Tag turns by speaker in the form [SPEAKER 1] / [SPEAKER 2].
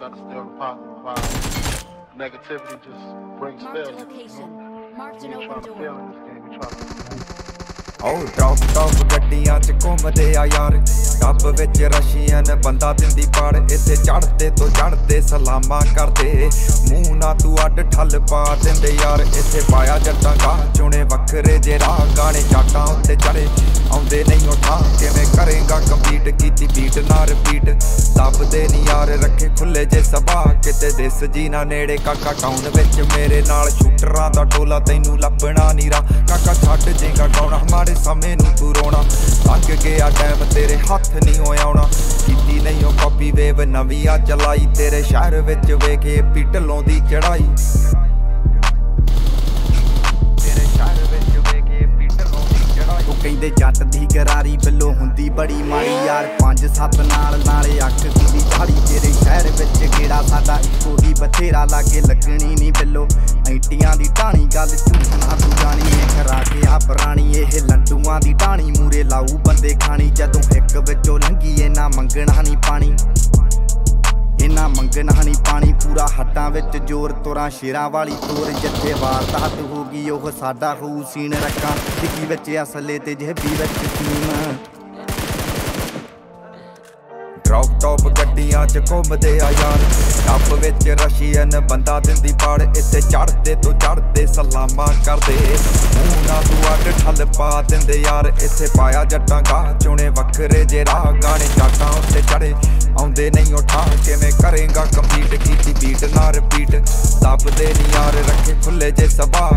[SPEAKER 1] try to stay on the positive vibe. Negativity just brings failure.
[SPEAKER 2] Marked an open door.
[SPEAKER 1] Fail in this game. We try to
[SPEAKER 3] drop top ਗੱਡੀਆਂ ਚ ਘੁੰਮਦੇ ਆ ਯਾਰ tub ਵਿੱਚ Russian ਬੰਦਾ ਦਿੰਦੀ ਪਾੜ ਇੱਥੇ ਚੜਦੇ ਤੋਂ ਚੜਦੇ ਸਲਾਮਾਂ ਕਰਦੇ ਮੂੰਹ ਨਾ ਤੂੰ ਅੱਡ ਠੱਲ ਪਾ ਦਿੰਦੇ ਯਾਰ ਇੱਥੇ ਪਾਇਆ ਜੱਟਾਂ ਗਾ ਚੁਣੇ ਵੱਖਰੇ ਜੇ ਰਾਹ ਗਾਣੇ ਚਾਟਾਂ ਉੱਤੇ ਚੜੇ ਆਉਂਦੇ ਨਹੀਂ ਉਠਾ ਕਿਵੇਂ ਕਰੇਗਾ ਕੰਪੀਟ ਕੀਤੀ ਬੀਟ ਨਾ ਰਿਪੀਟ ਦੱਬਦੇ ਨਹੀਂ ਯਾਰ ਰੱਖੇ ਖੁੱਲੇ ਜੇ ਸਭਾ ਕਿਤੇ ਦਿਸ ਜੀ ਨਾ ਨੇੜੇ ਕਾਕਾ ਟਾਊਨ ਵਿੱਚ ਮੇਰੇ ਨਾਲ ਸ਼ੂਟਰਾਂ ਦਾ ਟੋਲਾ ਤੈਨੂੰ ਲੱਭਣਾ ਨੀ ਰਾ ਕਾਕਾ ਛੱਡ ਜੇਗਾ ਗਾਉਣਾ ਮਾੜੇ ਸਮੇਂ ਨੂੰ ਤੂੰ ਰੋਣਾ ਲੰਘ ਗਿਆ ਟਾਈਮ ਤੇਰੇ ਹੱਥ ਨਹੀਂ ਹੋ ਆਉਣਾ ਕੀਤੀ ਨਹੀਂ ਉਹ ਕਾਪੀ ਵੇਵ ਨਵੀਂ ਆ ਚਲਾਈ ਤੇਰੇ ਸ਼ਹਿਰ ਵਿੱਚ ਵੇਖੇ ਪਿੱਟਲੋਂ ਦੀ ਚੜਾਈ ਤੇਰੇ ਸ਼ਹਿਰ ਵਿੱਚ ਵੇਖੇ ਪਿੱਟਲੋਂ ਦੀ ਚੜਾਈ ਉਹ ਕਹਿੰਦੇ ਜੱਟ ਦੀ ਗਰਾਰੀ ਬਿੱਲੋ ਹੁੰਦੀ ਬੜੀ ਮਾੜੀ ਯਾਰ 5-7 ਨਾਲ ਨਾਲੇ ਅੱਖ ਦੀ ਝਾੜੀ ਤੇਰੇ ਸ਼ਹਿਰ ਵਿੱਚ ਗੇੜਾ ਸਾਡਾ ਇੱਕੋ ਹੀ ਬਥੇਰਾ ਲਾਗੇ ਲੱਗਣੀ ਨਹੀਂ ਬਿੱਲੋ ਐਂਟੀਆਂ ਦੀ ਢਾਣੀ ਗੱਲ ਝੂਠਣਾ ਤੂੰ ਜਾਣੀ ਇਹ ਖਰਾ ਕੇ ਆ ਪੁਰਾਣੀ ਇਹ ਲੰਡੂਆਂ ਦੀ ਢਾਣੀ ਮੂਰੇ ਲਾਊ ਬੰਦੇ ਖਾਣੀ ਜਦੋਂ ਇੱਕ ਵਿੱਚੋਂ ਲੰਘੀ ਇਹਨਾਂ ਮੰਗਣਾ ਨਹੀਂ ਪਾਣੀ ਇਹਨਾਂ ਮੰਗਣਾ ਨਹੀਂ ਪਾਣੀ ਪੂਰਾ ਹੱਟਾਂ ਵਿੱਚ ਜ਼ੋਰ ਤੁਰਾਂ ਸ਼ੇਰਾਂ ਵਾਲੀ ਤੋਰ ਜਿੱਥੇ ਵਾਰਦਾਤ ਹੋ ਗਈ ਉਹ ਸਾਡਾ ਹੋਊ ਸੀਨ ਰੱਖਾਂ ਟਿੱਕੀ ਵਿੱਚ ਅਸਲੇ ਤੇ ਜੇਬੀ ਵਿੱਚ ਸੀਨ ਡ੍ਰੌਪ ਟੌਪ ਗੱਡੀਆਂ ਚ ਘੁੰਮਦੇ ਆ ਯਾਰ ਟੱਬ ਵਿੱਚ ਰਸ਼ੀਅਨ ਬੰਦਾ ਦਿੰਦੀ ਪਾੜ ਇੱਥੇ ਚੜਦੇ ਤੋਂ ਚੜਦੇ ਸਲਾਮਾਂ ਕਰਦੇ ਮੂੰਹ ਨਾ ਤੂੰ ਅੱਡ ਠੱਲ ਪਾ ਦਿੰਦੇ ਯਾਰ ਇੱਥੇ ਪਾਇਆ ਜੱਟਾਂ ਗਾ ਚੁਣੇ ਵੱਖਰੇ ਜੇ ਰਾਹ ਗਾਣੇ ਚਾਟਾਂ ਉੱਤੇ ਚੜੇ ਆਉਂਦੇ ਨਹੀਂ ਉਠਾ ਕਿਵੇਂ ਕਰੇਗਾ ਕੰਪੀਟ ਕੀਤੀ ਬੀਟ ਨਾ ਰਿਪੀਟ ਦੱਬਦੇ ਨਹੀਂ ਯਾਰ ਰੱਖੇ ਖੁੱਲੇ ਜੇ ਸਭਾ